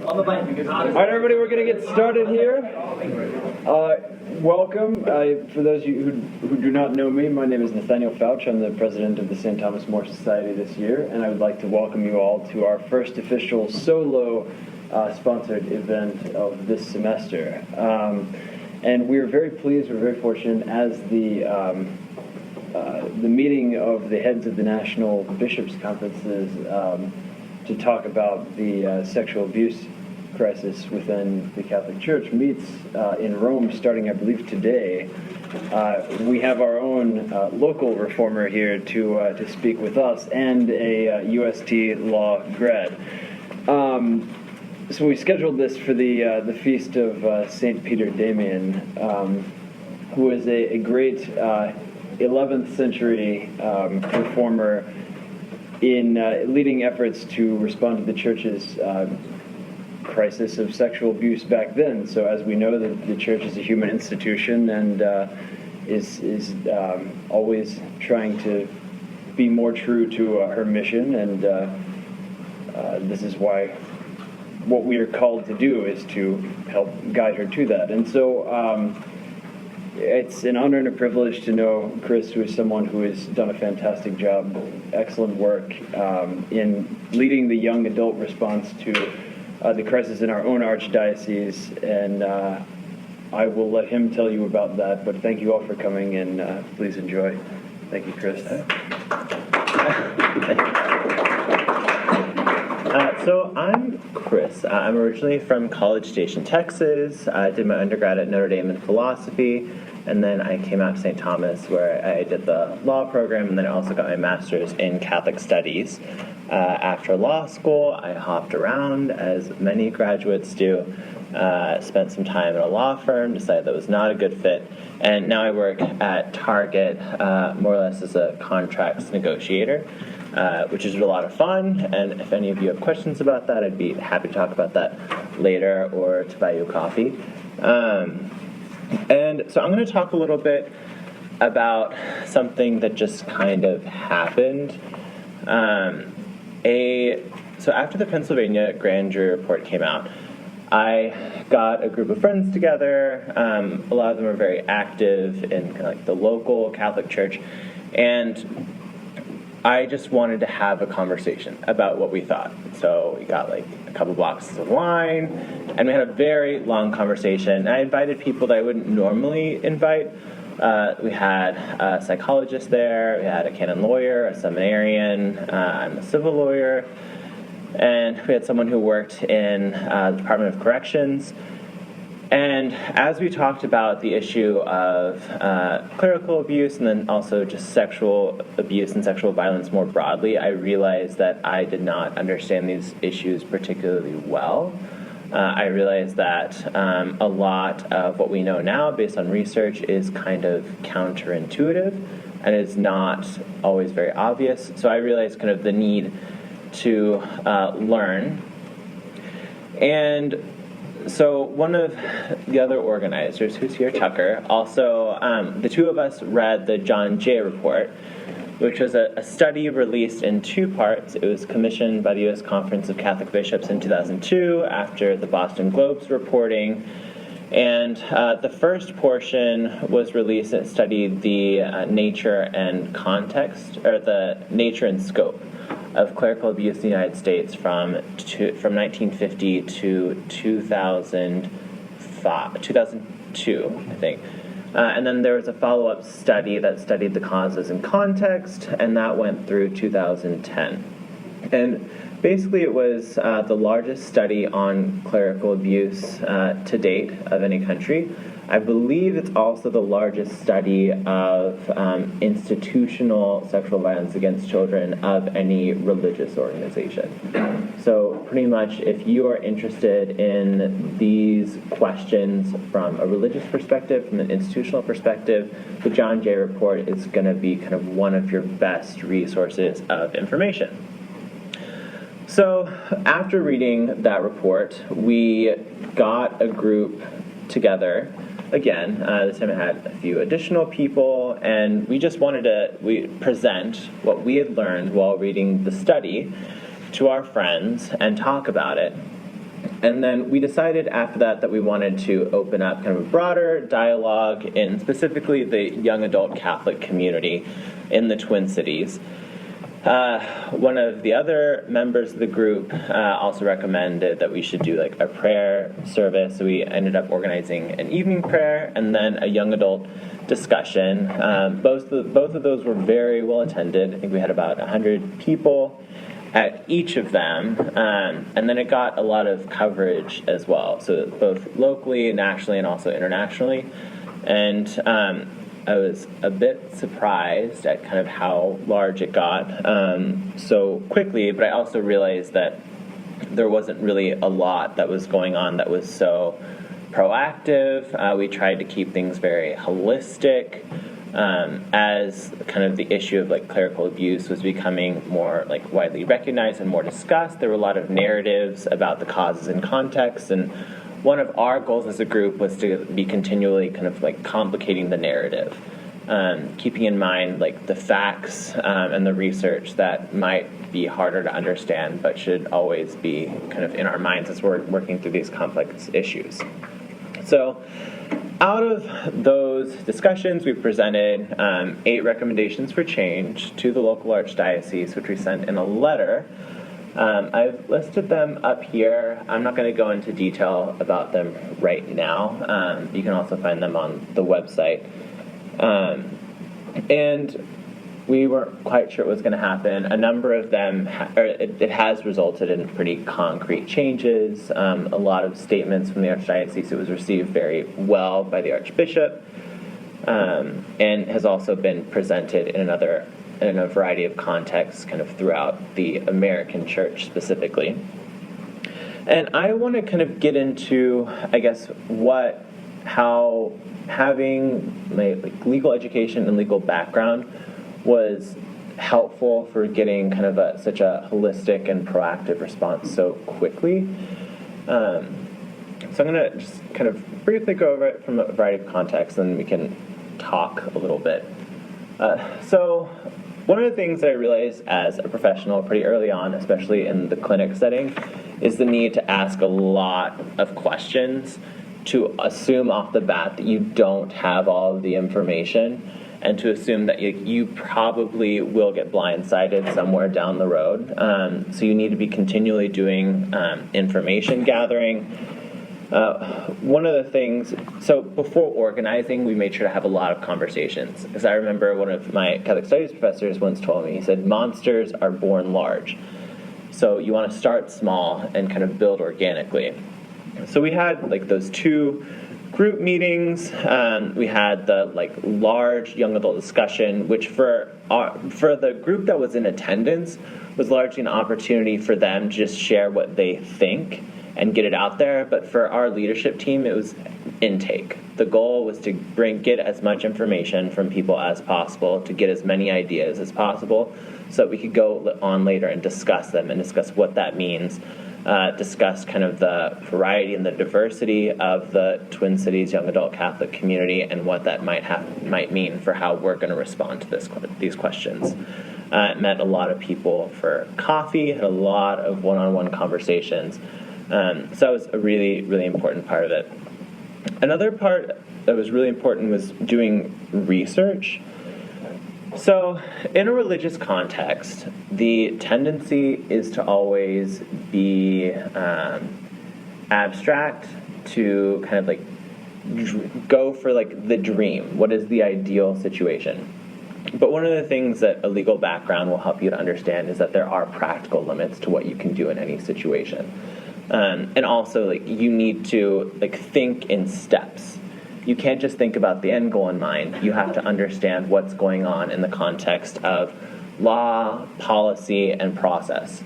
All right, everybody, we're going to get started here. Welcome. For those of you who do not know me, my name is Nathaniel Fouch. I'm the president of the St. Thomas More Society this year, and I would like to welcome you all to our first official solo sponsored event of this semester. And we're very pleased, we're very fortunate, as the meeting of the heads of the national bishops' conferences to talk about the sexual abuse crisis within the Catholic Church meets in Rome starting, I believe, today. We have our own local reformer here to speak with us and a UST law grad. So we scheduled this for the feast of St. Peter Damian, who was a great 11th century reformer in leading efforts to respond to the Church's crisis of sexual abuse back then. So as we know, the Church is a human institution and is always trying to be more true to her mission, and this is why what we are called to do is to help guide her to that. And so it's an honor and a privilege to know Chris, who is someone who has done a fantastic job, excellent work in leading the young adult response to the crisis in our own archdiocese, and I will let him tell you about that, but thank you all for coming, and please enjoy. Thank you, Chris. So I'm Chris. I'm originally from College Station, Texas. I did my undergrad at Notre Dame in philosophy, and then I came out to St. Thomas where I did the law program, and then I also got my master's in Catholic Studies. After law school, I hopped around, as many graduates do, spent some time at a law firm, decided that was not a good fit, and now I work at Target more or less as a contracts negotiator, which is a lot of fun, and if any of you have questions about that, I'd be happy to talk about that later or to buy you a coffee. And so I'm going to talk a little bit about something that just kind of happened. So after the Pennsylvania grand jury report came out, I got a group of friends together. A lot of them are very active in kind of like the local Catholic Church, and I just wanted to have a conversation about what we thought. So we got like a couple boxes of wine, and we had a very long conversation. I invited people that I wouldn't normally invite. We had a psychologist there, we had a canon lawyer, a seminarian, I'm a civil lawyer, and we had someone who worked in the Department of Corrections. And as we talked about the issue of clerical abuse and then also just sexual abuse and sexual violence more broadly, I realized that I did not understand these issues particularly well. I realized that a lot of what we know now based on research is kind of counterintuitive and is not always very obvious. So I realized kind of the need to learn. And so one of the other organizers, who's here, Tucker, also, the two of us read the John Jay report, which was a study released in two parts. It was commissioned by the U.S. Conference of Catholic Bishops in 2002 after the Boston Globe's reporting. And the first portion was released and studied the nature and context, or the nature and scope of clerical abuse in the United States from 1950 to 2002, I think. And then there was a follow-up study that studied the causes and context, and that went through 2010. And basically it was the largest study on clerical abuse to date of any country. I believe it's also the largest study of institutional sexual violence against children of any religious organization. So pretty much if you are interested in these questions from a religious perspective, from an institutional perspective, the John Jay report is going to be kind of one of your best resources of information. So after reading that report, we got a group together. Again, this time it had a few additional people, and we just wanted to present what we had learned while reading the study to our friends and talk about it. And then we decided after that we wanted to open up kind of a broader dialogue in specifically the young adult Catholic community in the Twin Cities. One of the other members of the group also recommended that we should do like a prayer service. So we ended up organizing an evening prayer and then a young adult discussion. Both of those were very well attended. I think we had about 100 people at each of them, and then it got a lot of coverage as well, so both locally, nationally, and also internationally. And I was a bit surprised at kind of how large it got so quickly, but I also realized that there wasn't really a lot that was going on that was so proactive. We tried to keep things very holistic. As kind of the issue of like clerical abuse was becoming more like widely recognized and more discussed, there were a lot of narratives about the causes and context, and one of our goals as a group was to be continually kind of like complicating the narrative, keeping in mind like the facts and the research that might be harder to understand but should always be kind of in our minds as we're working through these complex issues. So out of those discussions, we presented 8 recommendations for change to the local archdiocese, which we sent in a letter. I've listed them up here. I'm not going to go into detail about them right now. You can also find them on the website. And we weren't quite sure what was going to happen. A number of them, it has resulted in pretty concrete changes. A lot of statements from the Archdiocese. It was received very well by the Archbishop, and has also been presented in a variety of contexts kind of throughout the American Church specifically. And I want to kind of get into, I guess, how having like legal education and legal background was helpful for getting kind of such a holistic and proactive response so quickly. So I'm going to just kind of briefly go over it from a variety of contexts, and we can talk a little bit. So one of the things that I realized as a professional pretty early on, especially in the clinic setting, is the need to ask a lot of questions, to assume off the bat that you don't have all of the information, and to assume that you probably will get blindsided somewhere down the road. So you need to be continually doing information gathering. One of the things, so before organizing, we made sure to have a lot of conversations. Because I remember one of my Catholic Studies professors once told me, he said, monsters are born large. So you want to start small and kind of build organically. So we had like those 2 group meetings. We had the like large young adult discussion, which for the group that was in attendance was largely an opportunity for them to just share what they think and get it out there. But for our leadership team, it was intake. The goal was to get as much information from people as possible, to get as many ideas as possible, so that we could go on later and discuss them and discuss what that means. Discuss kind of the variety and the diversity of the Twin Cities young adult Catholic community and what that might mean for how we're going to respond to these questions. Met a lot of people for coffee, had a lot of one-on-one conversations. So that was a really, really important part of it. Another part that was really important was doing research. So in a religious context, the tendency is to always be abstract, to kind of like go for like the dream. What is the ideal situation? But one of the things that a legal background will help you to understand is that there are practical limits to what you can do in any situation. And also, like, you need to like think in steps. You can't just think about the end goal in mind. You have to understand what's going on in the context of law, policy, and process.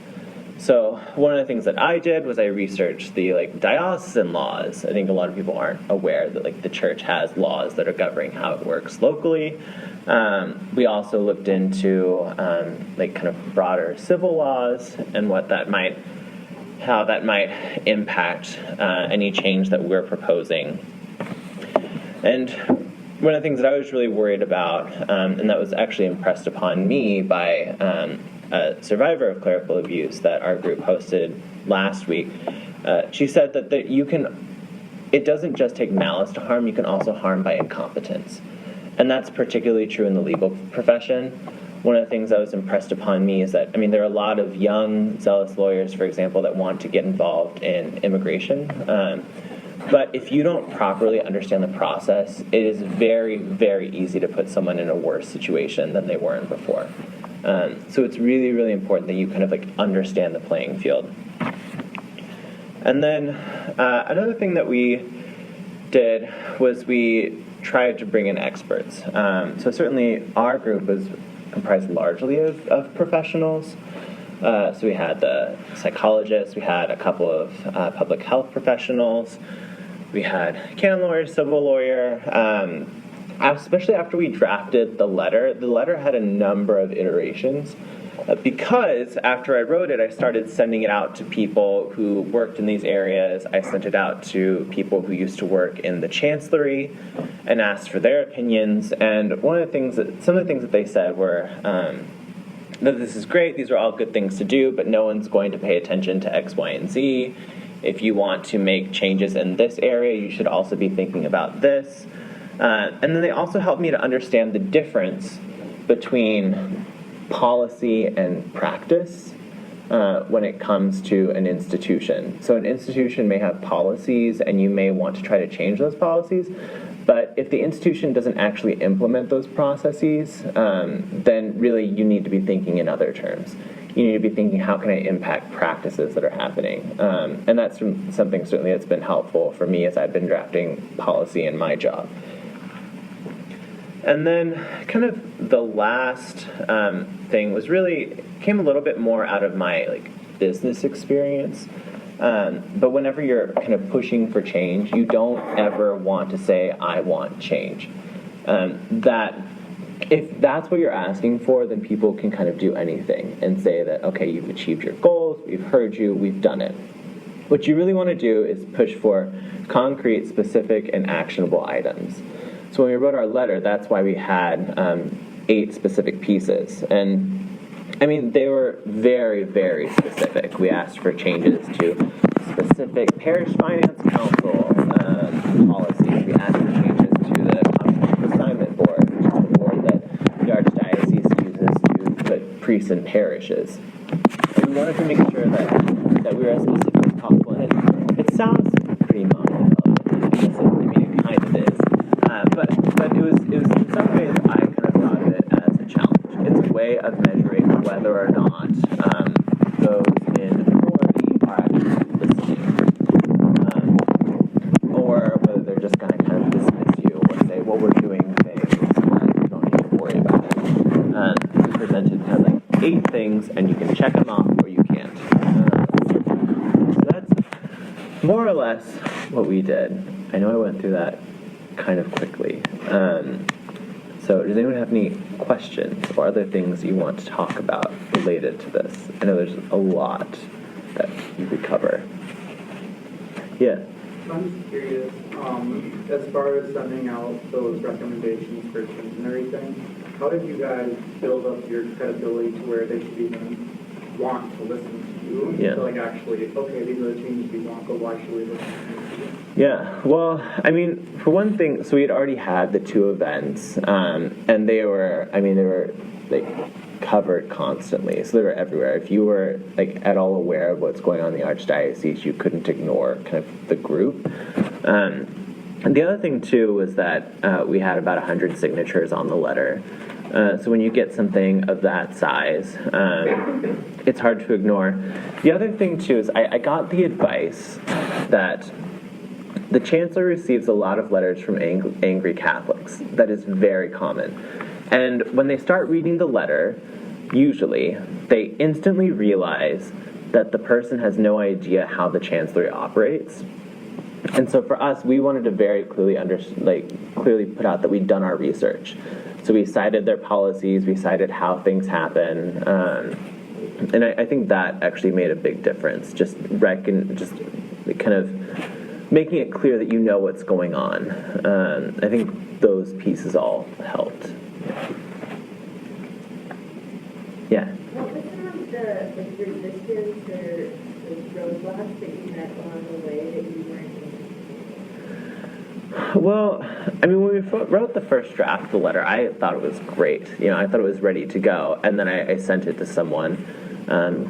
So one of the things that I did was I researched the like diocesan laws. I think a lot of people aren't aware that like the church has laws that are governing how it works locally. We also looked into like kind of broader civil laws and how that might impact any change that we're proposing. And one of the things that I was really worried about, and that was actually impressed upon me by a survivor of clerical abuse that our group hosted last week, She said that it doesn't just take malice to harm, you can also harm by incompetence. And that's particularly true in the legal profession. One of the things that was impressed upon me is that, there are a lot of young, zealous lawyers, for example, that want to get involved in immigration. But if you don't properly understand the process, it is very, very easy to put someone in a worse situation than they were in before. So it's really, really important that you kind of understand the playing field. And then another thing that we did was we tried to bring in experts. So certainly our group was comprised largely of professionals. So we had the psychologists, we had a couple of public health professionals, we had canon lawyer, civil lawyer. Especially after we drafted the letter had a number of iterations. Because after I wrote it, I started sending it out to people who worked in these areas. I sent it out to people who used to work in the chancellery and asked for their opinions. And some of the things that they said were that this is great, these are all good things to do, but no one's going to pay attention to X, Y, and Z. If you want to make changes in this area, you should also be thinking about this. And then they also helped me to understand the difference between policy and practice when it comes to an institution. So an institution may have policies and you may want to try to change those policies, but if the institution doesn't actually implement those processes, then really you need to be thinking in other terms. You need to be thinking, how can I impact practices that are happening? And that's something certainly that's been helpful for me as I've been drafting policy in my job. And then kind of the last thing came a little bit more out of my business experience. But whenever you're kind of pushing for change, you don't ever want to say, I want change. If that's what you're asking for, then people can kind of do anything and say that, okay, you've achieved your goals, we've heard you, we've done it. What you really want to do is push for concrete, specific, and actionable items. So when we wrote our letter, that's why we had 8 specific pieces. And they were very, very specific. We asked for changes to specific parish finance council policies. We asked for changes to the Constitutional Assignment Board, which is the board that the Archdiocese uses to put priests in parishes. And we wanted to make sure that we were as specific as possible. And it sounds pretty nominal. It kind of is. But it was in some ways I kind of thought of it as a challenge. It's a way of measuring whether or not those in authority are actually listening, or whether they're just going to kind of dismiss you or say, well, we're doing things, you don't need to worry about it. We presented kind of 8 things, and you can check them off or you can't. So that's more or less what we did. I know I went through that kind of quickly. So does anyone have any questions or other things you want to talk about related to this? I know there's a lot that you could cover. Yeah. I'm just curious, as far as sending out those recommendations for change and everything, how did you guys build up your credibility to where they should even want to listen to you? Yeah. So actually, okay, these are the changes we want, but why should we listen to you? Yeah, well, for one thing, so we had already had the 2 events, and they were covered constantly, so they were everywhere. If you were at all aware of what's going on in the Archdiocese, you couldn't ignore kind of the group. And the other thing too was that we had about 100 signatures on the letter. So when you get something of that size, it's hard to ignore. The other thing too is I got the advice that the Chancellor receives a lot of letters from angry Catholics. That is very common. And when they start reading the letter, usually, they instantly realize that the person has no idea how the Chancellery operates. And so for us, we wanted to very clearly clearly put out that we'd done our research. So we cited their policies, we cited how things happen, and I think that actually made a big difference. Just kind of making it clear that you know what's going on. I think those pieces all helped. Yeah. What was some of the resistance or roadblocks that you met along the way that you weren't Well, I mean, when we wrote the first draft of the letter, I thought it was great. I thought it was ready to go. And then I sent it to someone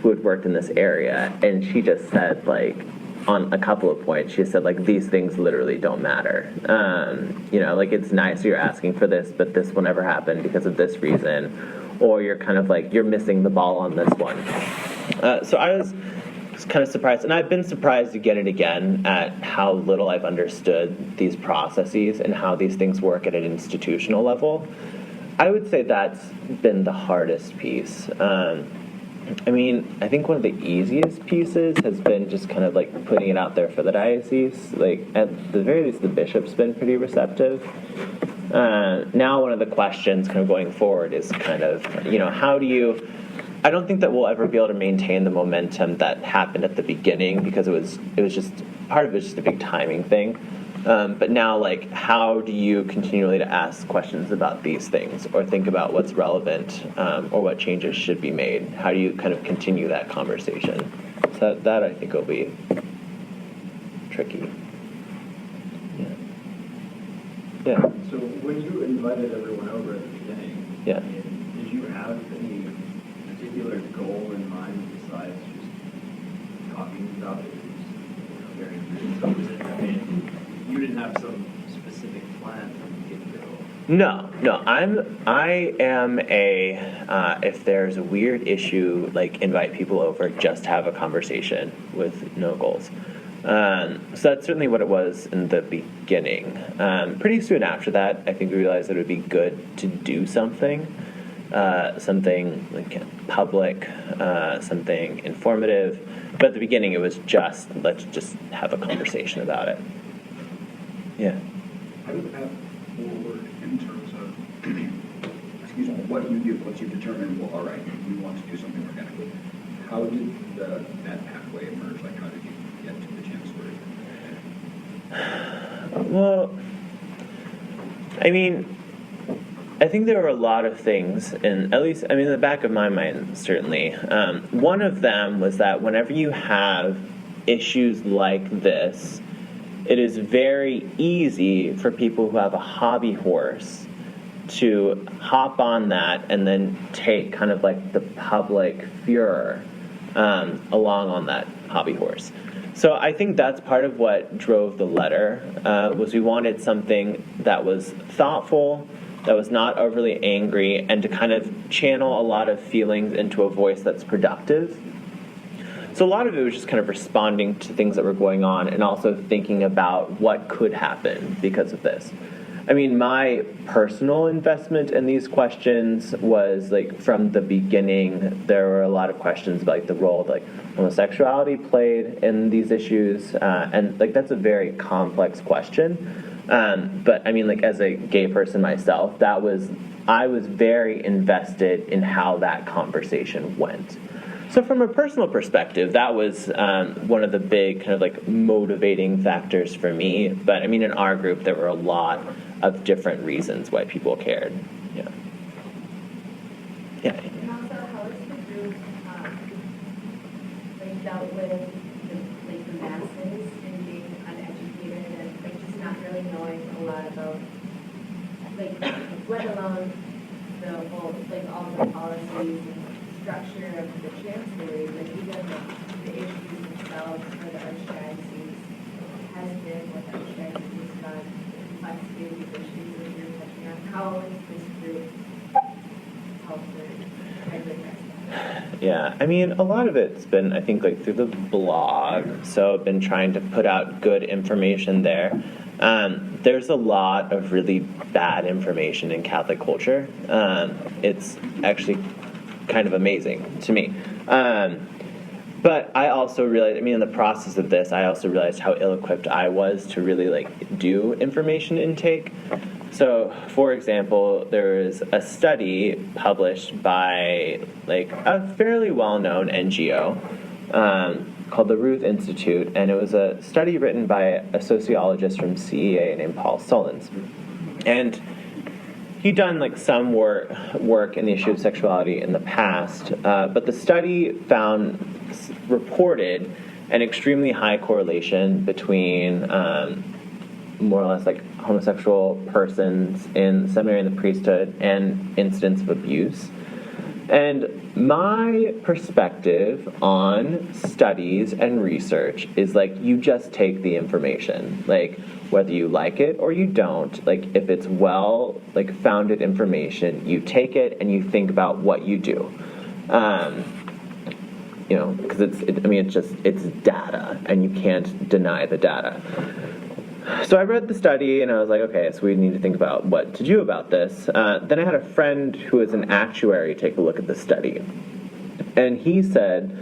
who had worked in this area, and she just said, like, on a couple of points, she said, like, these things literally don't matter. Like, it's nice you're asking for this, but this will never happen because of this reason. Or you're kind of like, you're missing the ball on this one. So I was kind of surprised, and I've been surprised again and again at how little I've understood these processes and how these things work at an institutional level. I would say that's been the hardest piece. I think one of the easiest pieces has been just kind of like putting it out there for the diocese. Like, at the very least, the bishop's been pretty receptive. Now one of the questions kind of going forward is kind of, how do you... I don't think that we'll ever be able to maintain the momentum that happened at the beginning, because it was just, part of it was just a big timing thing. But now, like, how do you continually to ask questions about these things, or think about what's relevant, or what changes should be made? How do you kind of continue that conversation? So that I think will be tricky. Yeah. So when you invited everyone over at the beginning, Yeah. Did you have any particular goal in mind besides just talking about it? You didn't have some specific plan from the get-go. No. I am if there's a weird issue, like, invite people over, just have a conversation with no goals. So that's certainly what it was in the beginning. Pretty soon after that, I think we realized that it would be good to do something like public, something informative. But at the beginning, it was just, let's just have a conversation about it. Yeah. How did that forward in terms of, excuse me, what you do, once you determine, well, all right, we want to do something organically? How did that pathway emerge? Like, how did you get to the chancellorate? Well, I think there were a lot of things, and at least, in the back of my mind, certainly. One of them was that whenever you have issues like this, it is very easy for people who have a hobby horse to hop on that and then take kind of like the public furor along on that hobby horse. So I think that's part of what drove the letter, was we wanted something that was thoughtful, that was not overly angry, and to kind of channel a lot of feelings into a voice that's productive. So a lot of it was just kind of responding to things that were going on, and also thinking about what could happen because of this. My personal investment in these questions was, like, from the beginning, there were a lot of questions about, like, the role that, like, homosexuality played in these issues, and, like, that's a very complex question. But as a gay person myself, I was very invested in how that conversation went. So from a personal perspective, that was one of the big kind of like motivating factors for me. But in our group, there were a lot of different reasons why people cared. Yeah. And also, how has the group dealt with the masses and being uneducated and just not really knowing a lot about, let alone the whole, all the policies and structure of the chancellery, but even the issues themselves for the archdiocese has been what the archdiocese has done, the complexity of these issues that you're touching on. How has this group helped or tried to address that? Yeah, a lot of it's been, I think, like through the blog. So I've been trying to put out good information there. There's a lot of really bad information in Catholic culture. It's actually kind of amazing to me. But I also realized, in the process of this, I also realized how ill-equipped I was to really, do information intake. So, for example, there was a study published by, a fairly well-known NGO called the Ruth Institute, and it was a study written by a sociologist from CEA named Paul Sullins. And he'd done some work in the issue of sexuality in the past, but the study reported an extremely high correlation between more or less like homosexual persons in the seminary and the priesthood and incidents of abuse. And my perspective on studies and research is like, you just take the information, like whether you like it or you don't, like if it's well like founded information, you take it and you think about what you do. You know, because it's data and you can't deny the data. So I read the study and I was like, okay, so we need to think about what to do about this. Then I had a friend who is an actuary take a look at the study. And he said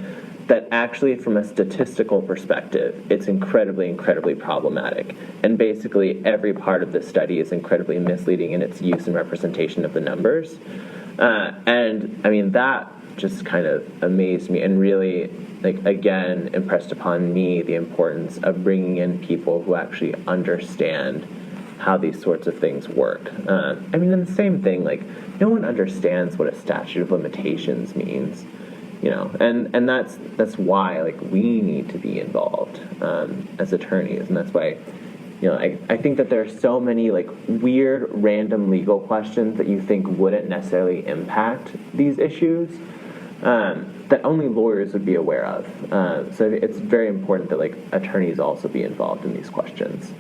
that actually from a statistical perspective, it's incredibly, incredibly problematic. And basically every part of the study is incredibly misleading in its use and representation of the numbers. And I mean, that just kind of amazed me and really, like, again, impressed upon me the importance of bringing in people who actually understand how these sorts of things work. I mean, and the same thing, like, no one understands what a statute of limitations means, you know, and that's why, like, we need to be involved as attorneys, and that's why, you know, I think that there are so many, like, weird, random legal questions that you think wouldn't necessarily impact these issues, that only lawyers would be aware of. So it's very important that, like, attorneys also be involved in these questions.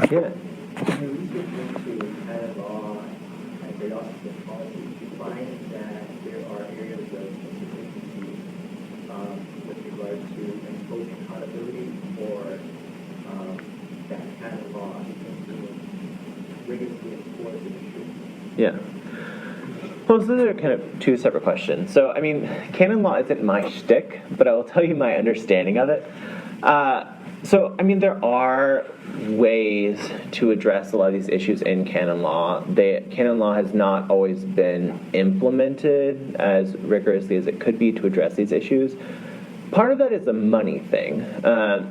Yeah. When you research into canon law and philosophy of policy, you find that there are areas of insufficiency with regard to imposing accountability or that canon law being rigorously enforced in the truth. Yeah. Well, so those are kind of two separate questions. So, I mean, canon law isn't my shtick, but I will tell you my understanding of it. So, I mean, there are ways to address a lot of these issues in canon law. Canon law has not always been implemented as rigorously as it could be to address these issues. Part of that is a money thing.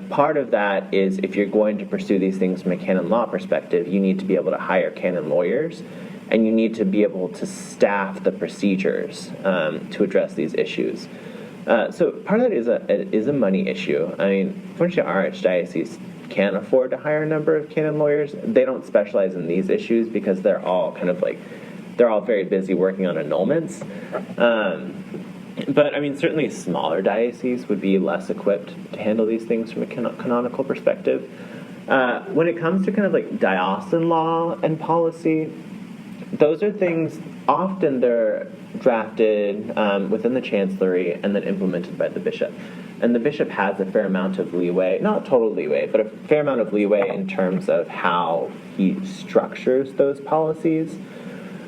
Part of that is if you're going to pursue these things from a canon law perspective, you need to be able to hire canon lawyers, and you need to be able to staff the procedures to address these issues. So part of that is a money issue. I mean, fortunately, our archdiocese can afford to hire a number of canon lawyers. They don't specialize in these issues because they're all very busy working on annulments. But I mean, certainly a smaller diocese would be less equipped to handle these things from a canonical perspective. When it comes to kind of like diocesan law and policy, those are things, often they're drafted within the chancellery and then implemented by the bishop. And the bishop has a fair amount of leeway, not total leeway, but a fair amount of leeway in terms of how he structures those policies.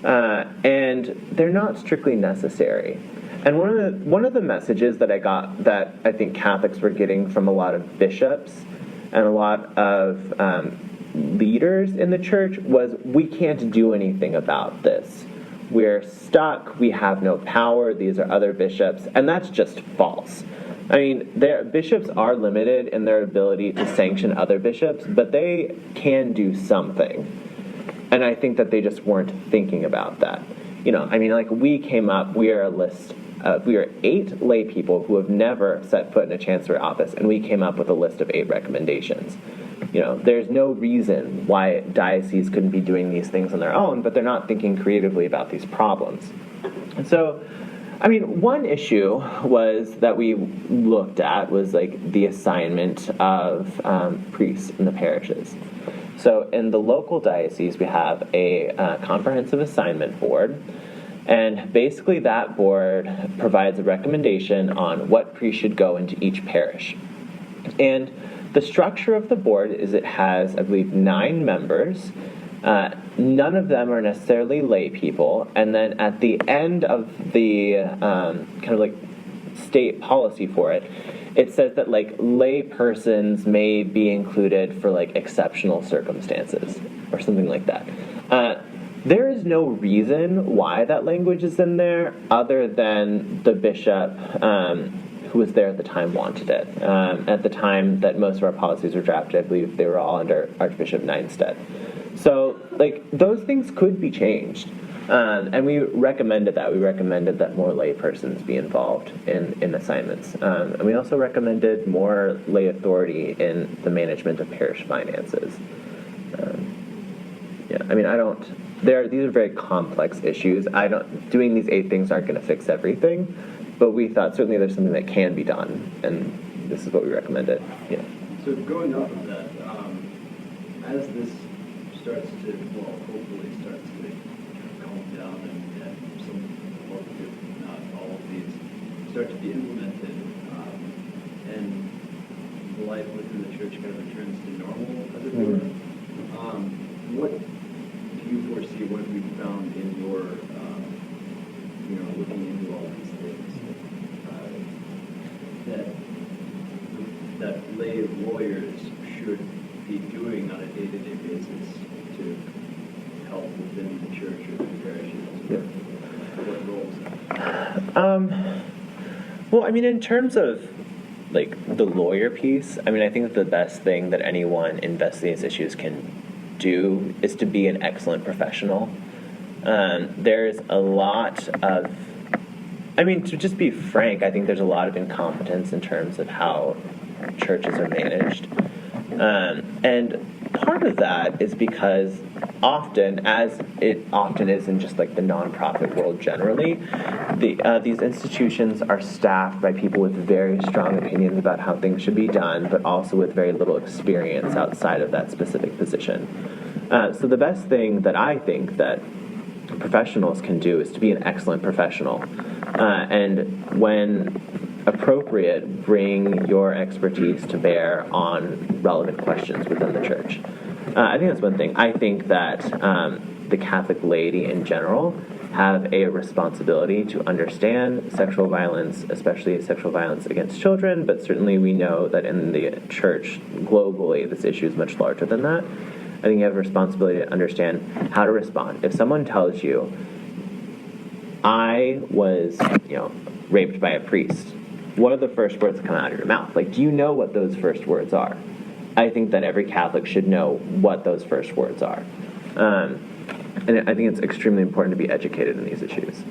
And they're not strictly necessary. And one of the messages that I got that I think Catholics were getting from a lot of bishops and a lot of leaders in the church was, we can't do anything about this. We're stuck, we have no power, these are other bishops, and that's just false. I mean, bishops are limited in their ability to sanction other bishops, but they can do something. And I think that they just weren't thinking about that. You know, I mean, like, we are 8 lay people who have never set foot in a chancellery office, and we came up with a list of 8 recommendations. You know, there's no reason why dioceses couldn't be doing these things on their own, but they're not thinking creatively about these problems. And so, I mean, one issue was that we looked at was, like, the assignment of priests in the parishes. So in the local diocese, we have a comprehensive assignment board, and basically that board provides a recommendation on what priests should go into each parish. And the structure of the board is it has, I believe, 9 members. None of them are necessarily lay people. And then at the end of the kind of like state policy for it, it says that like lay persons may be included for like exceptional circumstances or something like that. There is no reason why that language is in there other than the bishop who was there at the time wanted it. At the time that most of our policies were drafted, I believe they were all under Archbishop Nienstedt. So, like, those things could be changed. And we recommended that. We recommended that more lay persons be involved in assignments. And we also recommended more lay authority in the management of parish finances. Yeah, I mean, these are very complex issues. Doing these 8 things aren't going to fix everything, but we thought certainly there's something that can be done, and this is what we recommended. Yeah. So going off of that, as this starts to, well, hopefully starts to calm down and some, or if not all of these, start to be implemented, and life within the church kind of returns to normal, as it were, what do you foresee, what have you found in your, looking into all these things, that lay lawyers should be doing on a day-to-day basis to help within the church or the parishes? Yeah. What roles? Well, I mean, in terms of like the lawyer piece, I mean, I think that the best thing that anyone investigating these issues can do is to be an excellent professional. There's a lot of, I mean, to just be frank, I think there's a lot of incompetence in terms of how churches are managed. And part of that is because often, as it often is in just like the nonprofit world generally, these institutions are staffed by people with very strong opinions about how things should be done, but also with very little experience outside of that specific position. So the best thing that I think that professionals can do is to be an excellent professional. And when appropriate, bring your expertise to bear on relevant questions within the church. I think that's one thing. I think that the Catholic laity in general have a responsibility to understand sexual violence, especially sexual violence against children, but certainly we know that in the church globally, this issue is much larger than that. I think you have a responsibility to understand how to respond. If someone tells you, I was, raped by a priest, what are the first words that come out of your mouth? Like, do you know what those first words are? I think that every Catholic should know what those first words are. And I think it's extremely important to be educated in these issues.